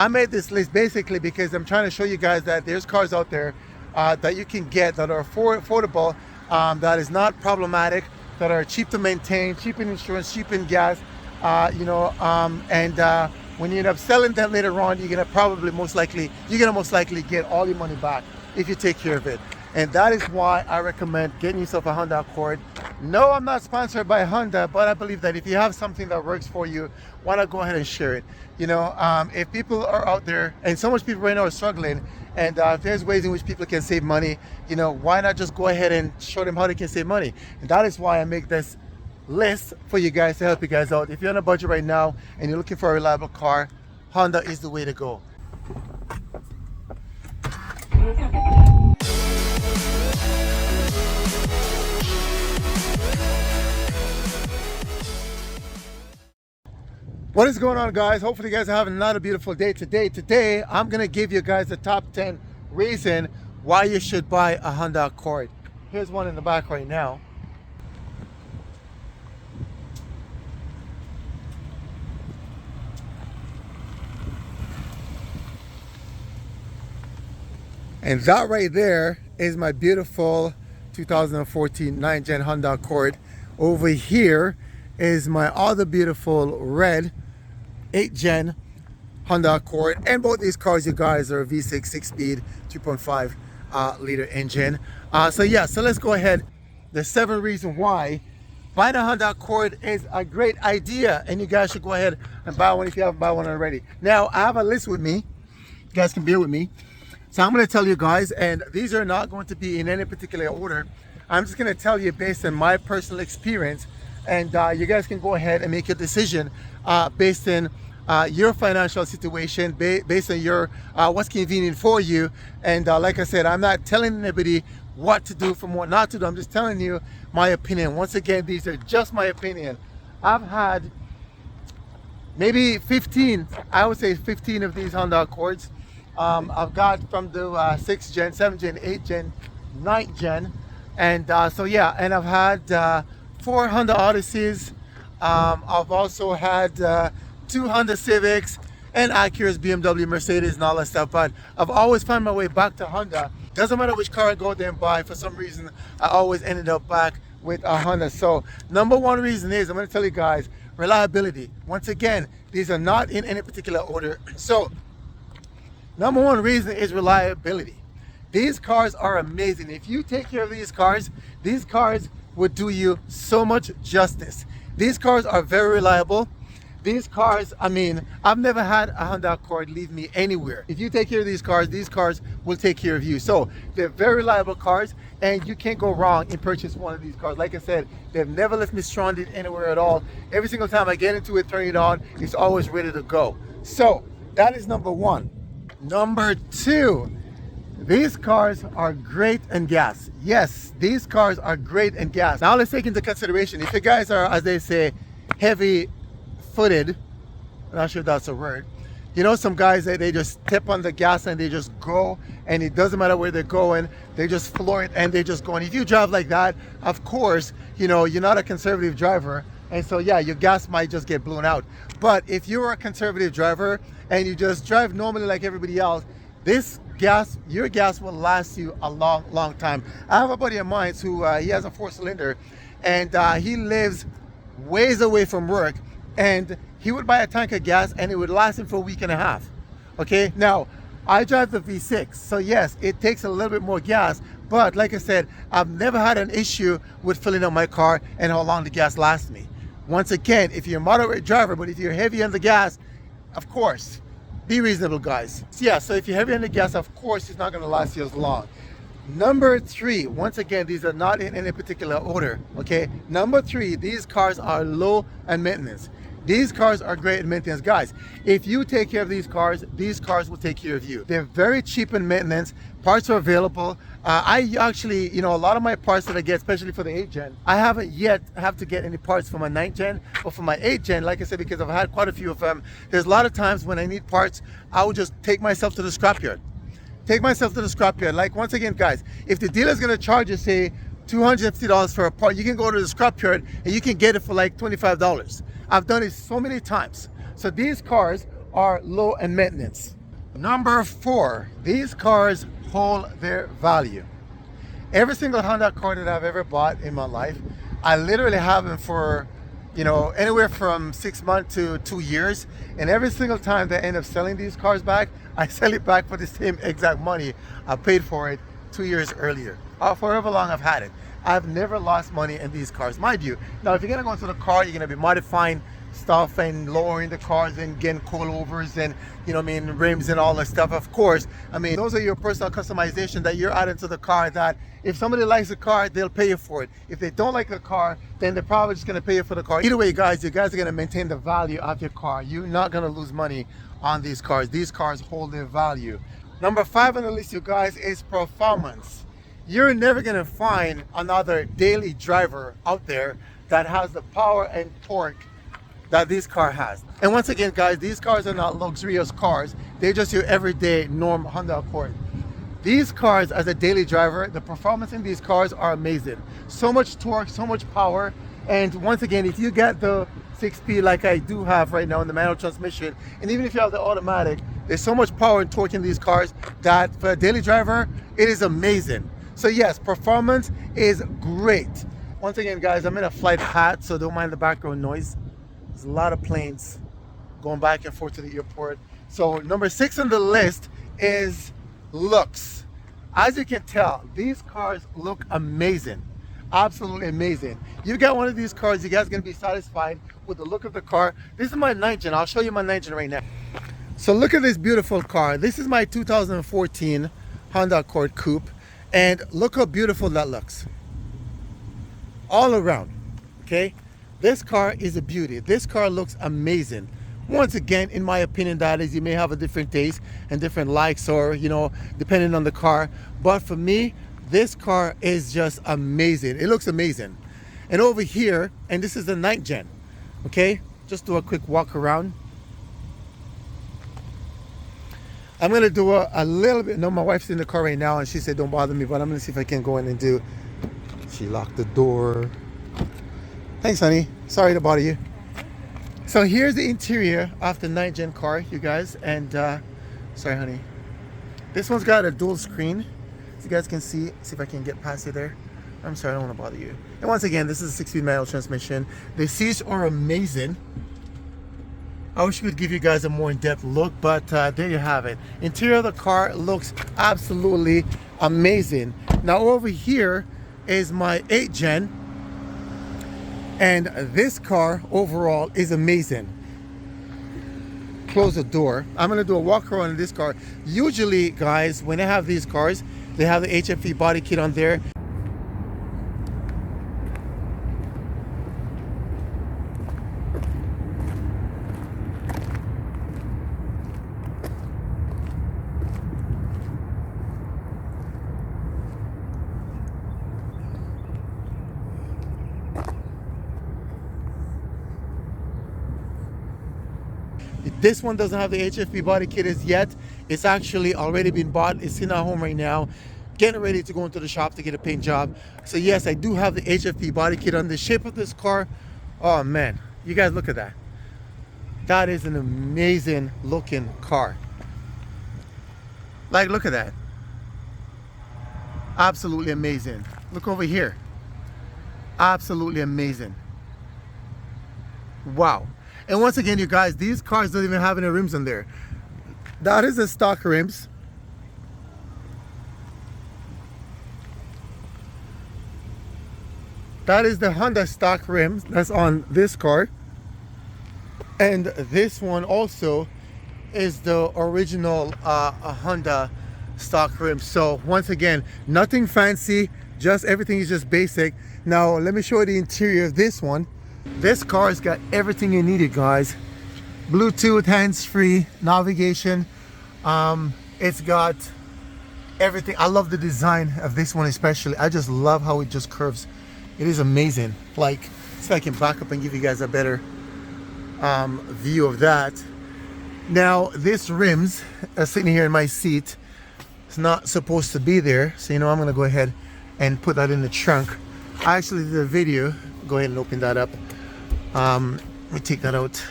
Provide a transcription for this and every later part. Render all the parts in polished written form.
I made this list basically because I'm trying to show you guys that there's cars out there that you can get that are affordable, that is not problematic, that are cheap to maintain, cheap in insurance, cheap in gas, and when you end up selling them later on, you're gonna most likely get all your money back if you take care of it. And that is why I recommend getting yourself a Honda Accord. No, I'm not sponsored by Honda, but I believe that if you have something that works for you, why not go ahead and share it? If people are out there, and so much people right now are struggling, and if there's ways in which people can save money, why not just go ahead and show them how they can save money? And that is why I make this list for you guys to help you guys out. If you're on a budget right now and you're looking for a reliable car, Honda is the way to go. What is going on, guys? Hopefully you guys are having another beautiful day today. I'm gonna give you guys the top 10 reason why you should buy a Honda Accord. Here's one in the back right now. And that right there is my beautiful 2014 9th gen Honda Accord. Over here is my other beautiful red 8th gen Honda Accord. And both these cars, you guys, are V6 6-speed 2.5 liter engine. So let's go ahead. The 7 reasons why buying a Honda Accord is a great idea, and you guys should go ahead and buy one if you haven't bought one already. Now, I have a list with me. You guys can bear with me. So I'm going to tell you guys, and these are not going to be in any particular order. I'm just going to tell you based on my personal experience, and you guys can go ahead and make your decision based on your financial situation, based on your what's convenient for you. And like I said, I'm not telling anybody what to do from what not to do. I'm just telling you my opinion. Once again, these are just my opinion. I've had maybe 15, I would say 15 of these Honda Accords. I've got from the 6th gen, 7th gen, 8th gen, 9th gen, and and I've had 4 Honda Odysseys. I've also had 2 Honda Civics and Acuras, BMW, Mercedes, and all that stuff. But I've always found my way back to Honda. Doesn't matter which car I go there and buy. For some reason, I always ended up back with a Honda. So number one reason is, I'm going to tell you guys, reliability. Once again, these are not in any particular order. So number one reason is reliability. These cars are amazing. If you take care of these cars would do you so much justice. These cars are very reliable. These cars, I've never had a Honda Accord leave me anywhere. If you take care of these cars will take care of you. So they're very reliable cars, and you can't go wrong in purchasing one of these cars. Like I said, they've never left me stranded anywhere at all. Every single time I get into it, turn it on, it's always ready to go. So that is number one. Number 2, these cars are great in gas. Yes, these cars are great in gas. Now let's take into consideration, if you guys are, as they say, heavy-footed, I'm not sure if that's a word. Some guys, they just step on the gas and they just go, and it doesn't matter where they're going, they just floor it and they just go. And if you drive like that, of course, you're not a conservative driver, and so your gas might just get blown out. But if you're a conservative driver and you just drive normally like everybody else, your gas will last you a long time. I have a buddy of mine who he has a 4-cylinder, and he lives ways away from work, and he would buy a tank of gas and it would last him for a week and a half. Okay, now I drive the V6, so yes, it takes a little bit more gas, but like I said, I've never had an issue with filling up my car and how long the gas lasts me. Once again, if you're a moderate driver, but if you're heavy on the gas, of course, be reasonable, guys. So if you're heavy on the gas, of course, it's not going to last you as long. Number 3, once again, these are not in any particular order, okay? Number 3, these cars are low in maintenance. These cars are great in maintenance. Guys, if you take care of these cars will take care of you. They're very cheap in maintenance. Parts are available. I actually, a lot of my parts that I get, especially for the 8th gen, I haven't yet have to get any parts for my 9th gen, but for my 8th gen, like I said, because I've had quite a few of them, there's a lot of times when I need parts, I will just take myself to the scrapyard. Like, once again, guys, if the dealer's going to charge you, say, $250 for a part, you can go to the scrapyard and you can get it for like $25. I've done it so many times. So these cars are low in maintenance. Number 4, these cars hold their value. Every single Honda Accord that I've ever bought in my life, I literally have them for, you know, anywhere from 6 months to 2 years. And every single time they end up selling these cars back, I sell it back for the same exact money I paid for it 2 years earlier, or for however long I've had it. I've never lost money in these cars, mind you. Now, if you're gonna go into the car, you're gonna be modifying stuff and lowering the cars and getting coilovers and, you know what I mean, rims and all that stuff. Of course, I mean, those are your personal customization that you're adding to the car, that if somebody likes the car, they'll pay you for it. If they don't like the car, then they're probably just gonna pay you for the car. Either way, guys, you guys are gonna maintain the value of your car. You're not gonna lose money on these cars. These cars hold their value. Number 5 on the list, you guys, is performance. You're never gonna find another daily driver out there that has the power and torque that this car has. And once again, guys, these cars are not luxurious cars. They're just your everyday norm Honda Accord. These cars, as a daily driver, the performance in these cars are amazing. So much torque, so much power. And once again, if you get the 6-speed like I do have right now in the manual transmission, and even if you have the automatic, there's so much power and torque in these cars that for a daily driver, it is amazing. So yes, performance is great. Once again, guys, I'm in a flight path, so don't mind the background noise. There's a lot of planes going back and forth to the airport. So number 6 on the list is looks. As you can tell, these cars look amazing. Absolutely amazing. You get one of these cars, you guys are going to be satisfied with the look of the car. This is my 9th gen. I'll show you my 9th gen right now. So look at this beautiful car. This is my 2014 Honda Accord Coupe. And look how beautiful that looks. All around, okay? This car is a beauty. This car looks amazing. Once again, in my opinion, that is, you may have a different taste and different likes, or, you know, depending on the car. But for me, this car is just amazing. It looks amazing. And over here, and this is the 9th gen, okay? Just do a quick walk around. I'm gonna do a little bit. No, my wife's in the car right now and she said don't bother me, but I'm gonna see if I can go in and do. She locked the door. Thanks, honey. Sorry to bother you. So here's the interior of the 9th gen car, you guys. And sorry, honey. This one's got a dual screen, so you guys can see if I can get past it there. I'm sorry, I don't want to bother you. And once again, this is a 6-speed manual transmission. The seats are amazing. I wish we could give you guys a more in-depth look, but there you have it. Interior of the car looks absolutely amazing. Now over here is my 8th gen, and this car overall is amazing. Close the door. I'm gonna do a walk around in this car. Usually, guys, when I have these cars, they have the HFE body kit on there. This one doesn't have the HFP body kit as yet. It's actually already been bought. It's in our home right now, getting ready to go into the shop to get a paint job. So yes, I do have the HFP body kit on. The shape of this car, oh man, you guys look at that. That is an amazing looking car. Like, look at that. Absolutely amazing. Look over here. Absolutely amazing. Wow. And once again, you guys, these cars don't even have any rims on there. That is the stock rims. That is the Honda stock rims that's on this car. And this one also is the original Honda stock rims. So once again, nothing fancy, just everything is just basic. Now let me show you the interior of this one. This car's got everything you needed, guys. Bluetooth, hands-free, navigation. It's got everything. I love the design of this one especially. I just love how it just curves. It is amazing. Like, see if I can back up and give you guys a better view of that. Now, this rims are sitting here in my seat. It's not supposed to be there. So, you know, I'm gonna go ahead and put that in the trunk. I actually did a video. Go ahead and open that up. Let me take that out.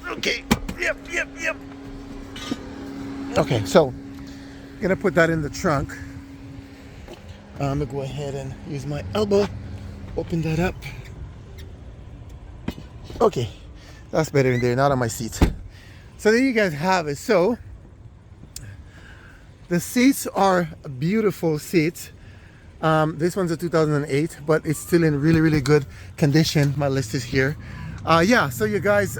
Okay, Yep. Okay, so I'm gonna put that in the trunk. I'm gonna go ahead and use my elbow, open that up. Okay, that's better in there, not on my seat. So there you guys have it. So the seats are beautiful seats. This one's a 2008, but it's still in really good condition. My list is here. Yeah, so you guys,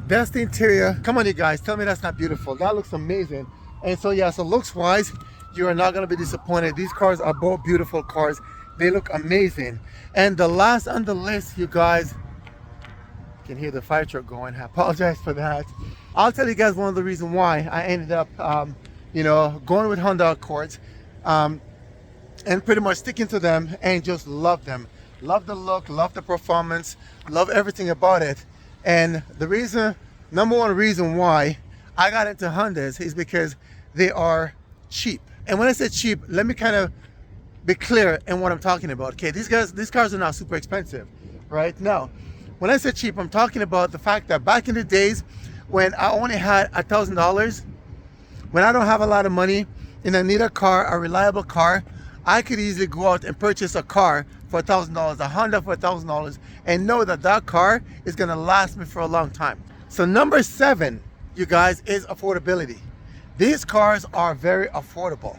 that's the interior. Come on, you guys, tell me that's not beautiful. That looks amazing. And so yeah, so looks wise, you are not going to be disappointed. These cars are both beautiful cars. They look amazing. And the last on the list, you guys, you can hear the fire truck going. I apologize for that. I'll tell you guys one of the reasons why I ended up going with Honda Accords, and pretty much sticking to them and just love them. Love the look, love the performance, love everything about it. And the number one reason why I got into Hondas is because they are cheap. And when I say cheap, let me kind of be clear in what I'm talking about. Okay, these cars are not super expensive, right? Now, when I say cheap, I'm talking about the fact that back in the days when I only had $1,000, when I don't have a lot of money and I need a car, a reliable car, I could easily go out and purchase a car for $1,000, a Honda for $1,000, and know that that car is gonna last me for a long time. So number 7, you guys, is affordability. These cars are very affordable.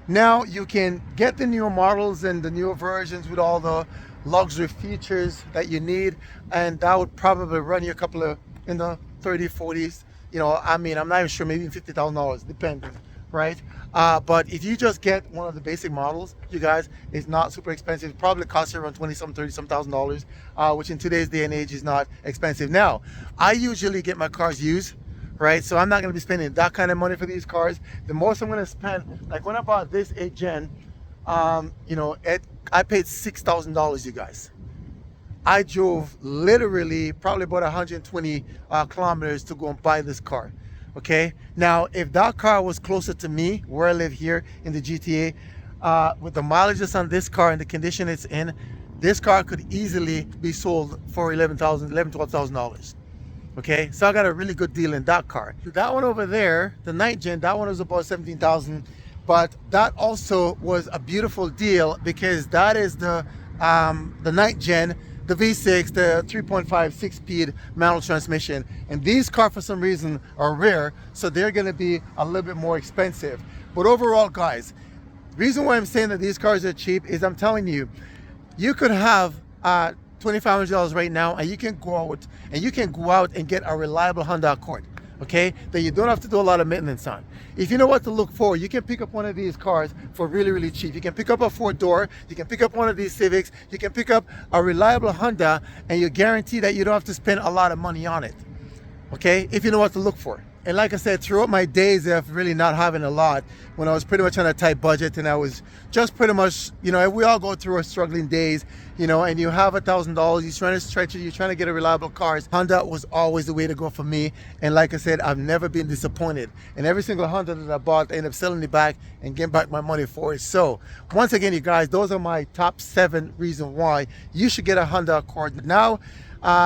Now you can get the newer models and the newer versions with all the luxury features that you need, and that would probably run you a couple of, in the 30s, 40s. You know, I mean, I'm not even sure, maybe $50,000, depending, right? But if you just get one of the basic models, you guys, it's not super expensive. It probably costs you around 20 some, 30 some $1,000, which in today's day and age is not expensive. Now, I usually get my cars used, right? So I'm not gonna be spending that kind of money for these cars. The most I'm gonna spend, like when I bought this 8 Gen, I paid $6,000, you guys. I drove literally probably about 120 kilometers to go and buy this car. Okay, now if that car was closer to me where I live here in the GTA, with the mileage that's on this car and the condition it's in, this car could easily be sold for $12,000. Okay, so I got a really good deal in that car. That one over there, the 9 Gen, that one was about 17,000, but that also was a beautiful deal because that is the 9 Gen, the V6, the 3.5 6-speed manual transmission. And these cars for some reason are rare, so they're gonna be a little bit more expensive. But overall, guys, reason why I'm saying that these cars are cheap is I'm telling you, you could have $2,500 right now and you can go out and get a reliable Honda Accord, okay, that you don't have to do a lot of maintenance on. If you know what to look for, you can pick up one of these cars for really cheap. You can pick up a 4-door, you can pick up one of these Civics, you can pick up a reliable Honda, and you guarantee that you don't have to spend a lot of money on it, okay, if you know what to look for. And like I said, throughout my days of really not having a lot, when I was pretty much on a tight budget and I was just pretty much, we all go through our struggling days, and you have $1,000, you're trying to stretch it, you're trying to get a reliable car. Honda was always the way to go for me. And like I said, I've never been disappointed. And every single Honda that I bought, I ended up selling it back and getting back my money for it. So once again, you guys, those are my top 7 reasons why you should get a Honda Accord. Now,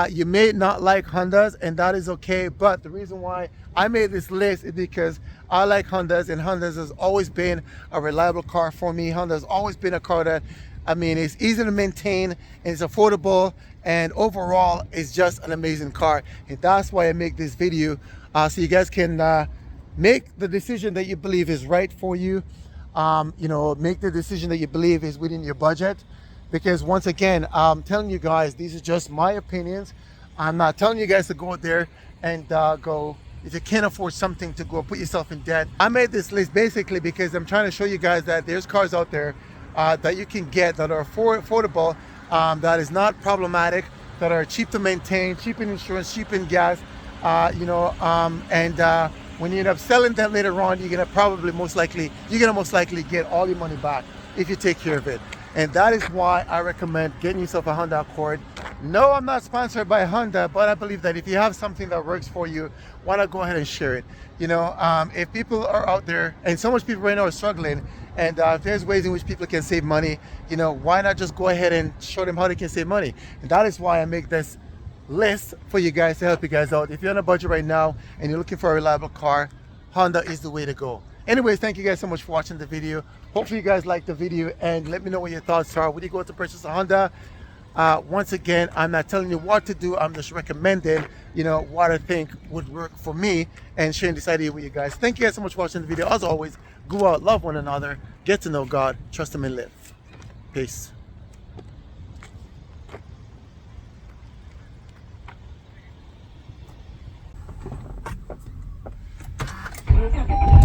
you may not like Hondas, and that is okay, but the reason why I made this list is because I like Hondas, and Hondas has always been a reliable car for me. Honda has always been a car that, it's easy to maintain, and it's affordable, and overall, it's just an amazing car. And that's why I make this video, so you guys can make the decision that you believe is right for you. Make the decision that you believe is within your budget. Because once again, I'm telling you guys, these are just my opinions. I'm not telling you guys to go out there and go, if you can't afford something, to go put yourself in debt. I made this list basically because I'm trying to show you guys that there's cars out there that you can get that are affordable, that is not problematic, that are cheap to maintain, cheap in insurance, cheap in gas, when you end up selling them later on, you're gonna most likely get all your money back if you take care of it. And that is why I recommend getting yourself a Honda Accord. No, I'm not sponsored by Honda, but I believe that if you have something that works for you, why not go ahead and share it? If people are out there, and so much people right now are struggling, and if there's ways in which people can save money, why not just go ahead and show them how they can save money? And that is why I make this list for you guys to help you guys out. If you're on a budget right now and you're looking for a reliable car, Honda is the way to go. Anyways, thank you guys so much for watching the video. Hopefully you guys liked the video, and let me know what your thoughts are. Would you go to purchase a Honda? Once again, I'm not telling you what to do. I'm just recommending, what I think would work for me and sharing this idea with you guys. Thank you guys so much for watching the video. As always, go out, love one another, get to know God, trust Him, and live. Peace. Resale.